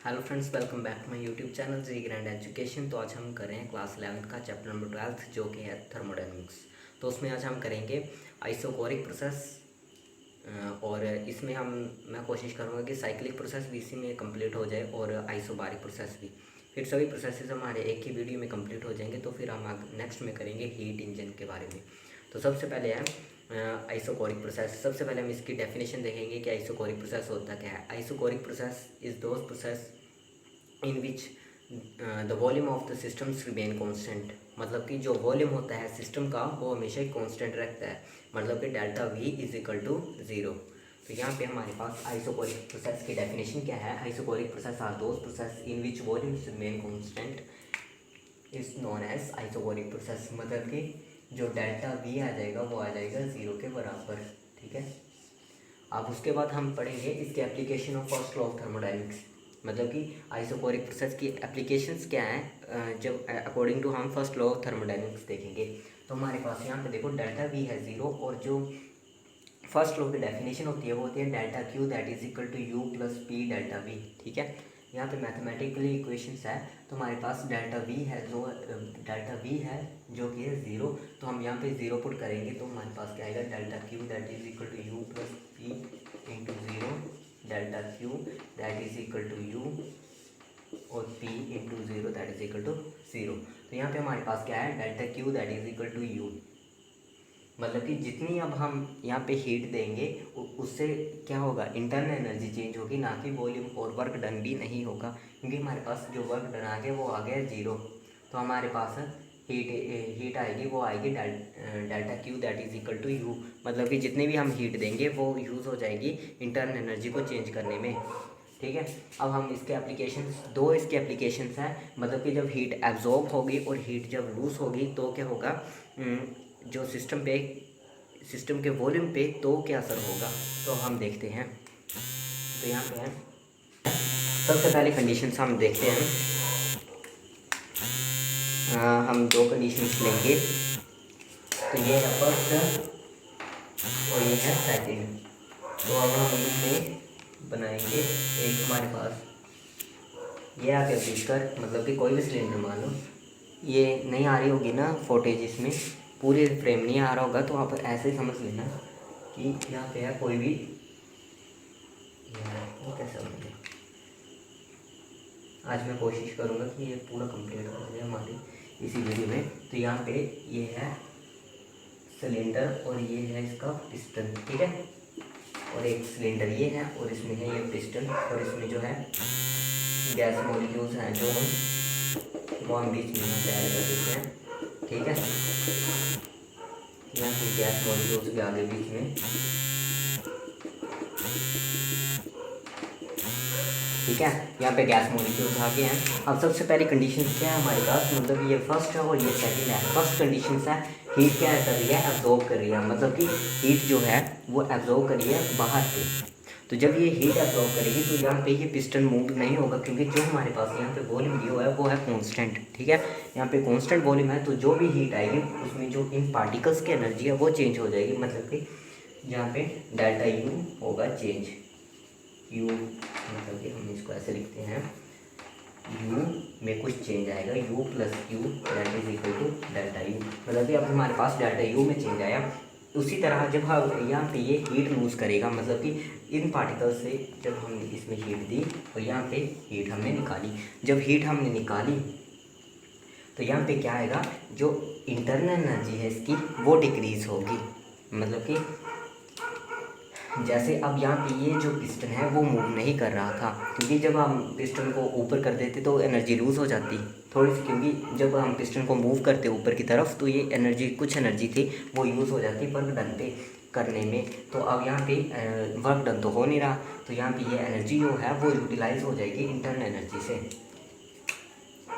Hello friends, welcome back to my YouTube channel G Grand Education. तो आज हम करें क्लास 11th का चैप्टर नंबर 12 जो कि है थर्मोडायनेमिक्स। तो उसमें आज हम करेंगे आइसोकोरिक प्रोसेस और इसमें मैं कोशिश करूँगा कि साइक्लिक प्रोसेस भी इसी में कंप्लीट हो जाए और आइसोबारिक प्रोसेस भी। फिर सभी प्रोसेसेस हमारे एक ही वीडियो में कंप्लीट हो जाएंगे। तो फिर हम नेक्स्ट में करेंगे हीट इंजन के बारे में। तो सबसे पहले है आइसोकोरिक प्रोसेस। सबसे पहले हम इसकी डेफिनेशन देखेंगे कि आइसोकोरिक प्रोसेस होता क्या है। Isochoric process is those process in which the volume of the systems remain constant. मतलब कि जो वॉल्यूम होता है सिस्टम का वो हमेशा ही कांस्टेंट रहता है। मतलब कि delta v is equal to zero. तो यहाँ पे हमारे पास आइसोकोरिक प्रोसेस की डेफिनेशन क्या है। Isochoric process are those process in which volume remain constant is known as isochoric process. मतलब कि जो डेल्टा वी आ जाएगा वो आ जाएगा ज़ीरो के बराबर। ठीक है। अब उसके बाद हम पढ़ेंगे इसके application of first law of thermodynamics. मतलब कि आइसोकोरिक प्रोसेस की एप्लीकेशंस क्या हैं जब अकॉर्डिंग टू हम फर्स्ट लॉ ऑफ थर्मोडायनेमिक्स देखेंगे। तो हमारे पास यहाँ पे देखो डेल्टा वी है ज़ीरो और जो फर्स्ट लॉ की डेफिनेशन होती है वो होती है delta Q that is equal to you plus p delta v. ठीक है। यहाँ पे मैथमेटिकली इक्वेशंस है। तो हमारे पास डेल्टा वी है जो कि है ज़ीरो। तो हम यहाँ पे ज़ीरो पुट करेंगे तो हमारे पास क्या आएगा delta Q that is equal to you plus P into zero. Delta Q that is equal to U और P into zero that is equal to zero. तो यहाँ पे हमारे पास क्या है delta Q that is equal to you. मतलब कि जितनी अब हम यहाँ पे हीट देंगे उससे क्या होगा, इंटरनल एनर्जी चेंज होगी, ना कि वॉल्यूम और वर्क डन भी नहीं होगा। क्योंकि हमारे पास जो वर्क डन आ गया वो आ गया ज़ीरो। तो हमारे पास हीट आएगी वो आएगी delta Q that is equal to you. मतलब कि जितनी भी हम हीट देंगे वो यूज़ हो जाएगी इंटरनल एनर्जी को चेंज करने में। ठीक है। अब हम इसके एप्लीकेशंस, दो इसके एप्लीकेशंस हैं। मतलब कि जब हीट एब्जॉर्ब होगी और हीट जब लूज होगी तो क्या होगा, जो सिस्टम के वॉल्यूम पे तो क्या असर होगा, तो हम देखते हैं। तो यहाँ पे है सबसे पहले कंडीशंस हम देखते हैं। हम दो कंडीशंस लेंगे। तो ये है फर्स्ट और ये है सेकंड। तो अब हम इसमें बनाएंगे एक हमारे पास ये आ गया बीकर, मतलब कि कोई भी सिलेंडर मान लो। ये नहीं आ रही होगी ना फोटेज, इसमें पूरे फ्रेम नहीं आ रहा होगा तो आप ऐसे ही समझ लेना कि यहाँ पे है कोई भी, यार कैसे समझे। आज मैं कोशिश करूँगा कि ये पूरा कंप्लीट हो जाए हमारी इसी वीडियो में। तो यहाँ पे ये है सिलेंडर और ये है इसका पिस्टन। ठीक है। और एक सिलेंडर ये है और इसमें है ये पिस्टन और इसमें जो है गैस मॉलिक्यूल्स हैं जो वो हम बीच में तैयार कर देते हैं। ठीक है। यहाँ पे गैस मॉलिक्यूल्स भी आगे बीच में। ठीक है। यहाँ पे गैस मॉलिक्यूल्स आगे हैं। अब सबसे पहली कंडीशन क्या है हमारे पास, मतलब ये फर्स्ट है और ये सेकंड है। फर्स्ट कंडीशन है हीट क्या कर रही है, एब्जॉर्ब कर रही है। मतलब कि हीट जो है वो एब्जॉर्ब कर रही है बाहर से। तो जब ये हीट एब्जॉर्ब करेगी तो यहाँ पे ये पिस्टन मूव नहीं होगा, क्योंकि जो हमारे पास यहाँ पे वॉल्यूम दिया हुआ है वो है कांस्टेंट। ठीक है। यहाँ पे कांस्टेंट वॉल्यूम है तो जो भी हीट आएगी उसमें जो इन पार्टिकल्स की एनर्जी है वो चेंज हो जाएगी। मतलब कि यहाँ पे डेल्टा यू होगा चेंज। यू मतलब कि हम इसको ऐसे लिखते हैं, यू में कुछ चेंज आएगा, u plus u that is equal to delta u. मतलब कि अब हमारे पास डेल्टा यू में चेंज आया। उसी तरह जब हम यहाँ पे ये हीट लूज़ करेगा, मतलब कि इन पार्टिकल से जब हमने इसमें हीट दी और यहाँ पे हीट हमने निकाली, जब हीट हमने निकाली तो यहाँ पे क्या आएगा, जो इंटरनल एनर्जी है इसकी वो डिक्रीज़ होगी। मतलब कि जैसे अब यहाँ पे ये जो पिस्टन है वो मूव नहीं कर रहा था, क्योंकि जब हम पिस्टन को ऊपर कर देते तो एनर्जी लूज़ हो जाती थोड़ी सी, क्योंकि जब हम पिस्टन को मूव करते ऊपर की तरफ तो ये एनर्जी, कुछ एनर्जी थी वो यूज़ हो जाती वर्क डन पे करने में। तो अब यहाँ पे वर्क डन तो हो नहीं रहा, तो यहाँ पे ये एनर्जी जो है वो यूटिलाइज हो जाएगी इंटरनल एनर्जी से।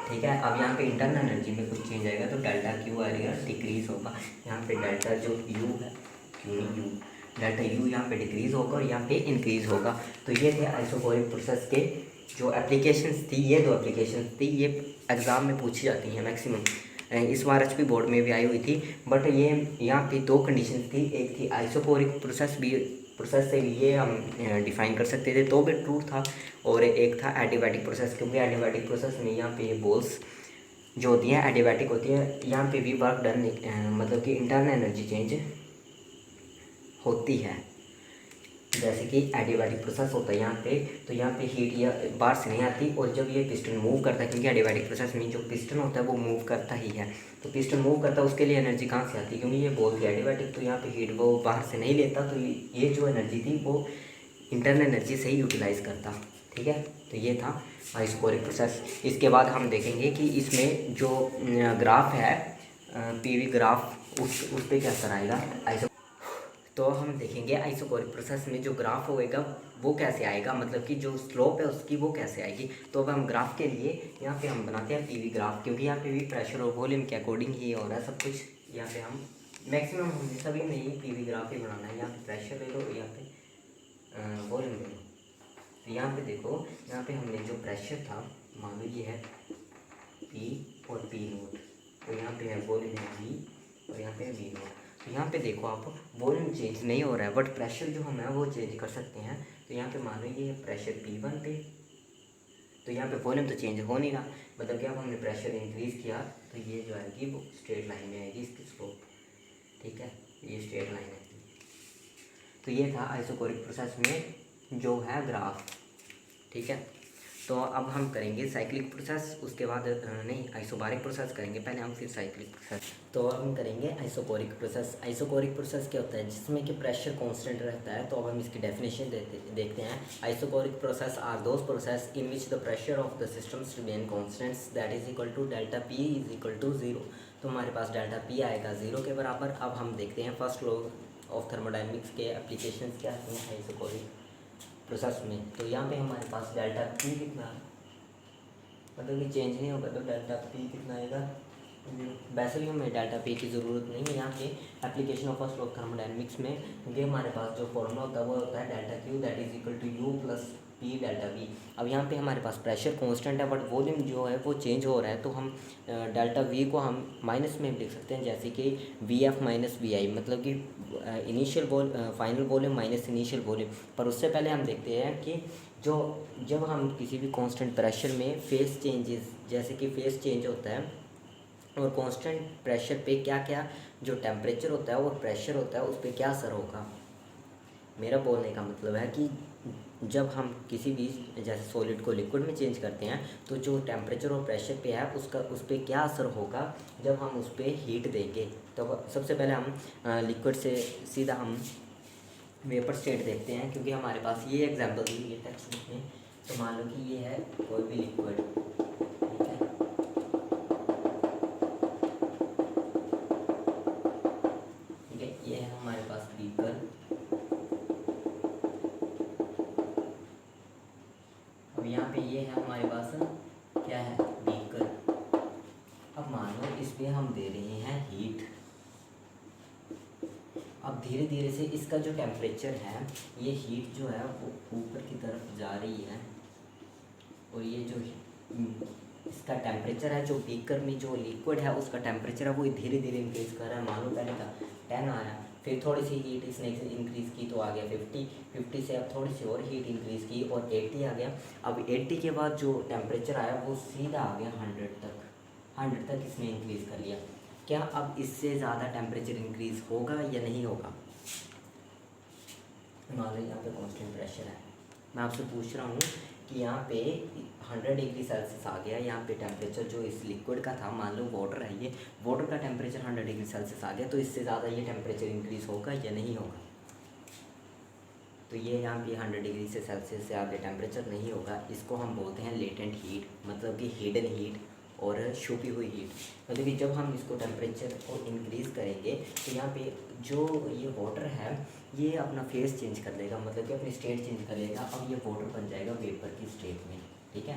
ठीक है। अब यहाँ पे इंटरनल एनर्जी में कुछ चेंज आएगा तो डेल्टा क्यू आएगा, डिक्रीज़ होगा। यहाँ पे डेल्टा जो यू है, क्यू नहीं यू, डेल्टा यू यहाँ पे डिक्रीज़ होगा और यहाँ पे इंक्रीज़ होगा। तो ये थे आइसोकोरिक प्रोसेस के जो एप्लीकेशंस थी। ये दो एप्लीकेशंस थी, ये एग्ज़ाम में पूछी जाती हैं मैक्सिमम। इस बार एचपी बोर्ड में भी आई हुई थी। बट ये यहाँ पे दो कंडीशंस थी, एक थी आइसोकोरिक प्रोसेस भी प्रोसेस से ये हम डिफाइन कर सकते थे, तो भी ट्रू था। और एक था एडियाबैटिक प्रोसेस, क्योंकि एडियाबैटिक प्रोसेस में यहाँ पे ये बोल्स जो होती हैं एडियाबैटिक होती है, यहाँ पे भी वर्क डन मतलब कि इंटरनल एनर्जी चेंज होती है। जैसे कि एडियाबैटिक प्रोसेस होता है यहाँ पे, तो यहाँ पे हीट या बाहर से नहीं आती, और जब ये पिस्टन मूव करता है, क्योंकि एडियाबैटिक प्रोसेस में जो पिस्टन होता है वो मूव करता ही है, तो पिस्टन मूव करता है उसके लिए एनर्जी कहाँ से आती है, क्योंकि ये बोल थी एडियाबैटिक, तो यहाँ पे हीट वो बाहर से नहीं लेता, तो ये जो एनर्जी थी वो इंटरनल एनर्जी से ही यूटिलाइज़ करता। ठीक है, तो ये था आइसोकोरिक प्रोसेस। इसके बाद हम देखेंगे कि इसमें जो ग्राफ है पीवी ग्राफ, उस पर क्या असर आएगा आइसो। तो हम देखेंगे आइसोकोरिक प्रोसेस में जो ग्राफ होएगा वो कैसे आएगा, मतलब कि जो स्लोप है उसकी वो कैसे आएगी। तो अब हम ग्राफ के लिए यहाँ पे हम बनाते हैं पीवी ग्राफ, क्योंकि यहाँ पे भी प्रेशर और वॉल्यूम के अकॉर्डिंग ही हो रहा है सब कुछ। यहाँ पे हम मैक्सिमम हमें सभी में ही पीवी ग्राफ ही बनाना है। यहाँ पे प्रेशर ले लो, यहाँ पे वॉल्यूम ले लो। तो यहाँ पे देखो, यहाँ पे हमने जो प्रेशर था मान लो ये है पी और पी नोट, तो यहाँ पे है वॉल्यूम है वी, और यहाँ पे है वी नोट। तो यहाँ पे देखो आप वॉल्यूम चेंज नहीं हो रहा है, बट प्रेशर जो हम है वो चेंज कर सकते हैं। तो यहाँ पे मान लो ये प्रेशर P1 पे, तो यहाँ पे वॉल्यूम तो चेंज हो नहीं रहा, मतलब कि अब हमने प्रेशर इंक्रीज़ किया तो ये जो आएगी वो स्ट्रेट लाइन में आएगी इसकी स्लोप। ठीक है, ये स्ट्रेट लाइन है। तो ये था आइसोकोरिक प्रोसेस में जो है ग्राफ। ठीक है, तो अब हम करेंगे साइक्लिक प्रोसेस, उसके बाद नहीं आइसोबारिक प्रोसेस करेंगे पहले हम, फिर साइक्लिक प्रोसेस। तो अब हम करेंगे आइसोकोरिक प्रोसेस। आइसोकोरिक प्रोसेस क्या होता है, जिसमें कि प्रेशर कांस्टेंट रहता है। तो अब हम इसकी डेफिनेशन देखते हैं। Isochoric process are those process in which the pressure of the systems remain constants that is equal to delta p is equal to zero. तो हमारे पास डेल्टा पी आएगा ज़ीरो के बराबर। अब हम देखते हैं फर्स्ट लॉ ऑफ थर्मोडायनेमिक्स के एप्लीकेशन क्या हैं आइसोकोरिक प्रोसेस में। तो यहाँ पे हमारे पास डेल्टा पी कितना, मतलब कि चेंज नहीं होगा, तो डेल्टा पी कितना आएगा, वैसे भी हमें डेल्टा पी की ज़रूरत नहीं है यहाँ पे application of first law of thermodynamics में, क्योंकि हमारे पास जो फॉर्मूला होता है वो होता है delta Q that is equal to you plus p delta v. अब यहाँ पे हमारे पास प्रेशर कांस्टेंट है, बट वॉल्यूम जो है वो चेंज हो रहा है, तो हम डेल्टा वी को हम माइनस में लिख सकते हैं, जैसे कि वी एफ माइनस वी आई, मतलब कि initial final volume minus initial volume. पर उससे पहले हम देखते हैं कि जो जब हम किसी भी कांस्टेंट प्रेशर में फेस चेंजेस, जैसे कि फेस चेंज होता है और कांस्टेंट प्रेशर पे क्या क्या जो टेम्परेचर होता है और प्रेशर होता है उस पर क्या असर होगा। मेरा बोलने का मतलब है कि जब हम किसी भी जैसे सॉलिड को लिक्विड में चेंज करते हैं, तो जो टेम्परेचर और प्रेशर पे है उसका उस पर क्या असर होगा जब हम उस पर हीट देंगे। तो सबसे पहले हम लिक्विड से सीधा हम वेपर स्टेट देखते हैं, क्योंकि हमारे पास ये एग्जांपल दी हुई है टेक्स्ट बुक में। तो मान लो कि ये है कोई भी लिक्विड, ठीक है, ठीक है, ये है हमारे पास बीकर। अब यहाँ पे ये है हमारे पास क्या है, बीकर। अब मान लो इस पे हम दे रहे हैं हीट। अब धीरे धीरे से इसका जो टेम्परेचर है, ये हीट जो है वो ऊपर की तरफ जा रही है, और ये जो इसका टेम्परेचर है, जो बीकर में जो लिक्विड है उसका टेम्परेचर है वो धीरे धीरे इंक्रीज़ कर रहा है। मान लो पहले का 10 आया, फिर थोड़ी सी हीट इसने इंक्रीज़ की तो आ गया 50, 50 से अब थोड़ी सी और हीट इंक्रीज़ की और 80 आ गया। अब 80 के बाद जो टेम्परेचर आया वो सीधा आ गया 100 तक, 100 तक इसने इंक्रीज़ कर लिया। क्या अब इससे ज़्यादा टेम्परेचर इंक्रीज़ होगा या नहीं होगा। मान लो यहाँ पे कांस्टेंट प्रेशर है, मैं आपसे पूछ रहा हूँ कि यहाँ पे 100 डिग्री सेल्सियस आ गया, यहाँ पे टेम्परेचर जो इस लिक्विड का था, मान लो वाटर है, ये वाटर का टेम्परेचर 100 डिग्री सेल्सियस आ गया, तो इससे ज़्यादा ये टेम्परेचर इंक्रीज़ होगा या नहीं होगा। तो ये यहाँ पे 100 डिग्री से सेल्सियस से आगे टेम्परेचर नहीं होगा। इसको हम बोलते हैं लेटेंट हीट, मतलब कि हिडन हीट और छुपी हुई हीट। मतलब कि जब हम इसको टेम्परेचर को इंक्रीज़ करेंगे तो यहाँ पे जो ये वाटर है ये अपना फेस चेंज कर लेगा, मतलब कि अपनी स्टेट चेंज कर लेगा। अब ये वाटर बन जाएगा वेपर की स्टेट में। ठीक है,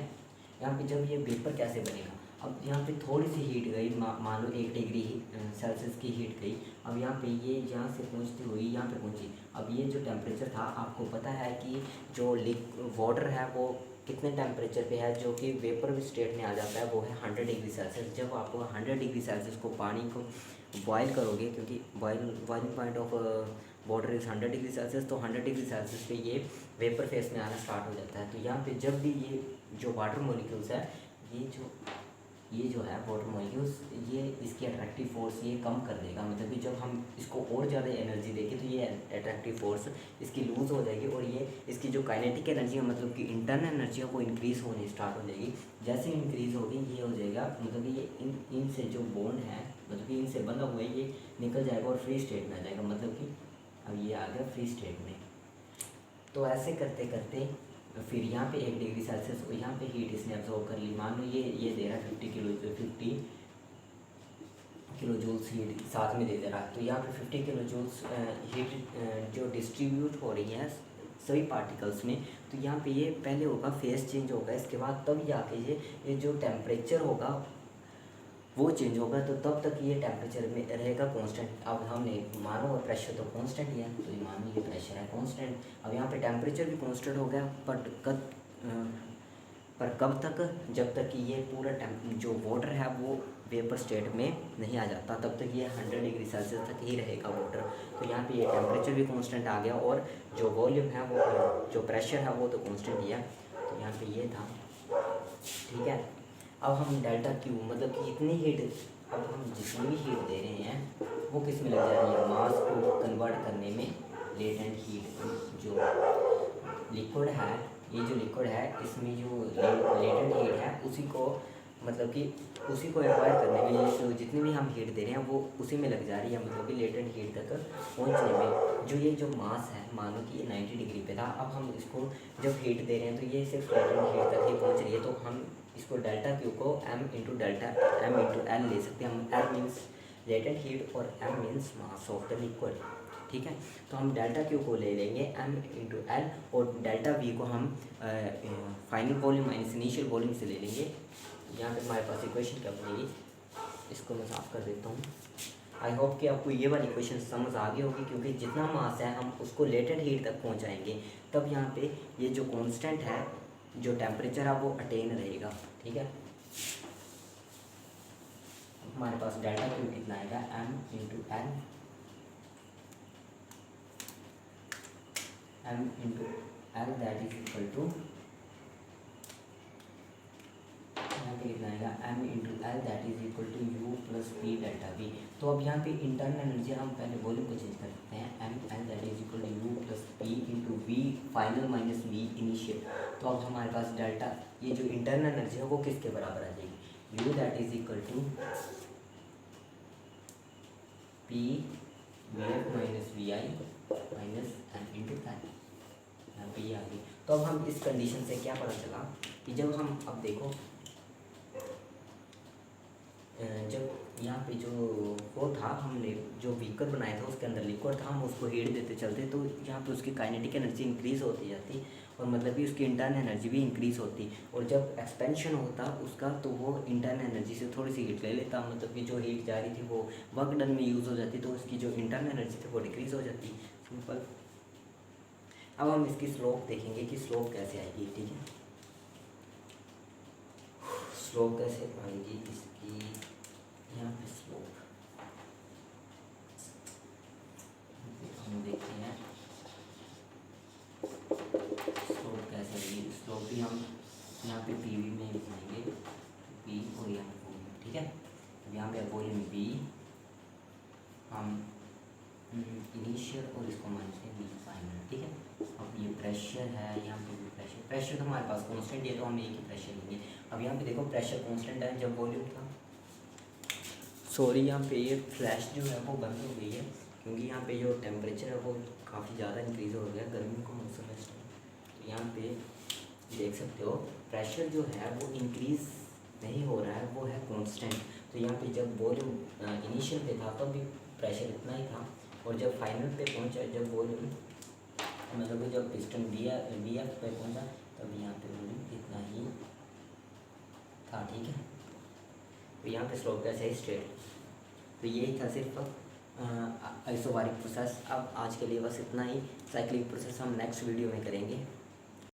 यहाँ पे जब ये वेपर कैसे बनेगा, अब यहाँ पे थोड़ी सी हीट गई, मान लो 1 डिग्री सेल्सियस की हीट गई। अब यहाँ पे ये यहाँ से पहुँचती हुई यहाँ पे पहुँची। अब ये जो टेम्परेचर था, आपको पता है कि जो वाटर है वो कितने टेम्परेचर पे है, जो कि वेपर स्टेट में आ जाता है, वो है 100 डिग्री सेल्सियस। जब आप 100 डिग्री सेल्सियस को पानी को बॉयल करोगे, क्योंकि boiling point of water is 100 degree Celsius, तो 100 डिग्री सेल्सियस पे ये वेपर फेस में आना स्टार्ट हो जाता है। तो यहाँ पे जब भी ये जो वाटर मॉलिक्यूल्स है, ये जो है वाटर मॉलिक्यूल्स, ये इसकी अट्रैक्टिव फोर्स ये कम कर देगा। मतलब कि जब हम इसको और ज़्यादा एनर्जी देंगे तो ये अट्रैक्टिव फोर्स इसकी लूज़ हो जाएगी और ये इसकी जो काइनेटिक एनर्जी है, मतलब कि इंटरनल एनर्जी है, वो इंक्रीज़ होनी स्टार्ट हो जाएगी। जैसे इंक्रीज़ होगी ये हो जाएगा, मतलब कि ये इनसे जो बॉन्ड है, मतलब कि इनसे बंधा हुआ है, ये निकल जाएगा और फ्री स्टेट में आ जाएगा। मतलब कि अब ये आ गया फ्री स्टेट में। तो ऐसे करते करते फिर यहाँ पे 1 डिग्री सेल्सियस और यहाँ पे हीट इसने एब्जॉर्ब कर ली। मान लो ये दे रहा है 50 किलो जूल्स हीट साथ में दे रहा है। तो यहाँ पे 50 किलो जूल्स हीट जो डिस्ट्रीब्यूट हो रही है सभी पार्टिकल्स में। तो यहाँ पे ये पहले होगा फेस चेंज होगा, इसके बाद तब जाके ये जो टेम्परेचर होगा वो चेंज होगा। तो तब तक ये टेम्परेचर में रहेगा कांस्टेंट। अब हमने मानो प्रेशर तो कांस्टेंट ही है, तो ये मानो ये प्रेशर है कांस्टेंट। अब यहाँ पे टेम्परेचर भी कांस्टेंट हो गया, पर कब तक, जब तक कि ये पूरा जो वाटर है वो वेपर स्टेट में नहीं आ जाता, तब तक ये 100 डिग्री सेल्सियस तक ही रहेगा वाटर। तो यहाँ पे ये टेम्परेचर भी कांस्टेंट आ गया और जो वॉल्यूम है वो, जो प्रेशर है वो तो कांस्टेंट ही है। तो यहाँ पे ये था, ठीक है। अब हम डेल्टा क्यू, मतलब कि इतनी हीट, अब हम जितनी भी हीट दे रहे हैं वो किस में लग जा रही है, मास को कन्वर्ट करने में। लेटेंट हीट जो लिक्विड है, ये जो लिक्विड है इसमें जो लेटेंट हीट है उसी को, मतलब कि उसी को एक्वायर करने में, ये तो जितनी भी हम हीट दे रहे हैं वो उसी में लग जा रही है। मतलब कि लेटेंट हीट तक पहुंचने में जो ये जो मास है, मानो कि ये 90 डिग्री पे था, अब हम इसको जब हीट दे रहे हैं तो ये सिर्फ लेटेंट हीट तक ही पहुंच रही है। तो हम इसको डेल्टा क्यू को m इंटू एल ले सकते हैं। हम एल मीन्स लेटेंट हीट और m means mass of the liquid, ठीक है। तो हम डेल्टा क्यू को ले लेंगे m इंटू एल और डेल्टा v को हम final volume minus initial volume से ले लेंगे। यहाँ पे हमारे पास इक्वेशन क्या बनेगी, इसको मैं साफ कर देता हूँ। आई होप कि आपको ये वाली इक्वेशन समझ आ गई होगी, क्योंकि जितना मास है हम उसको लेटेंट हीट तक पहुँचाएंगे, तब यहाँ पे ये जो कांस्टेंट है, जो टेम्परेचर है वो अटेन रहेगा, ठीक है। हमारे पास डेल्टा क्यू कितना आएगा, m into l, that is equal to, यहाँ पे कितना आएगा, m into l that is equal to u plus p delta v। तो अब यहाँ पे इंटरनल एनर्जी हम पहले वॉल्यूम को चेंज कर सकते हैं, m l that is equal to u plus P into v final minus v initial. तो अब हमारे पास डेल्टा, ये जो इंटरनल एनर्जी है वो किसके बराबर आ जाएगी, u that is equal to p v f minus v i minus m into l. यहाँ पे ये आ गई। तो अब हम इस कंडीशन से क्या पता चला कि जब हम, अब देखो जब यहाँ पे जो वो था, हमने जो बीकर बनाया था उसके अंदर लिक्विड था, हम उसको हीट देते चलते, तो यहाँ पे उसकी काइनेटिक एनर्जी इंक्रीज़ होती जाती और मतलब कि उसकी इंटरनल एनर्जी भी इंक्रीज़ होती। और जब एक्सपेंशन होता उसका, तो वो इंटरनल एनर्जी से थोड़ी सी हीट ले लेता, मतलब कि जो हीट जा रही थी वो वर्क डन में यूज़ हो जाती, तो उसकी जो इंटरनल एनर्जी थी वो डिक्रीज़ हो जाती। सिंपल। अब हम इसकी स्लोप देखेंगे कि स्लोप कैसे आएगी, ठीक है। स्लोप कैसे आएगी इसकी, यहाँ पे स्लोप हम देखते हैं, स्लोप कैसे आएगी। स्लोप भी हम यहाँ पे पी वी में लिखेंगे, पी और यहाँ पे वॉल्यूम, ठीक है। अब यहाँ पे वॉल्यूम बी, हम इनिशियल और इसको मानते हैं फाइनल, ठीक है। अब ये प्रेशर है, यहाँ पे भी प्रेशर तो हमारे पास कांस्टेंट है, तो हम एक ही प्रेशर लेंगे। अब यहाँ पे देखो प्रेशर कांस्टेंट है जब वॉल्यूम था, सॉरी यहाँ पे ये फ्लैश जो है वो बंद हो गई है, क्योंकि यहाँ पे जो टेम्परेचर है वो काफ़ी ज़्यादा इंक्रीज़ हो गया, गर्मी का मौसम है इस टाइम। तो यहाँ पे देख सकते हो प्रेशर जो है वो इंक्रीज़ नहीं हो रहा है, वो है कांस्टेंट। तो यहाँ पे जब वॉल्यूम इनिशियल पे था तब भी प्रेशर इतना ही था, और जब फाइनल पे पहुँचा, जब वॉल्यूम मतलब जब पिस्टन बी एफ पे पहुँचा, तब यहाँ पे वॉल्यूम इतना ही था, ठीक है। तो यहाँ पे स्लोप कैसे है, स्ट्रेट। तो यही था सिर्फ आइसोबारिक प्रोसेस। अब आज के लिए बस इतना ही। साइक्लिक प्रोसेस हम नेक्स्ट वीडियो में करेंगे।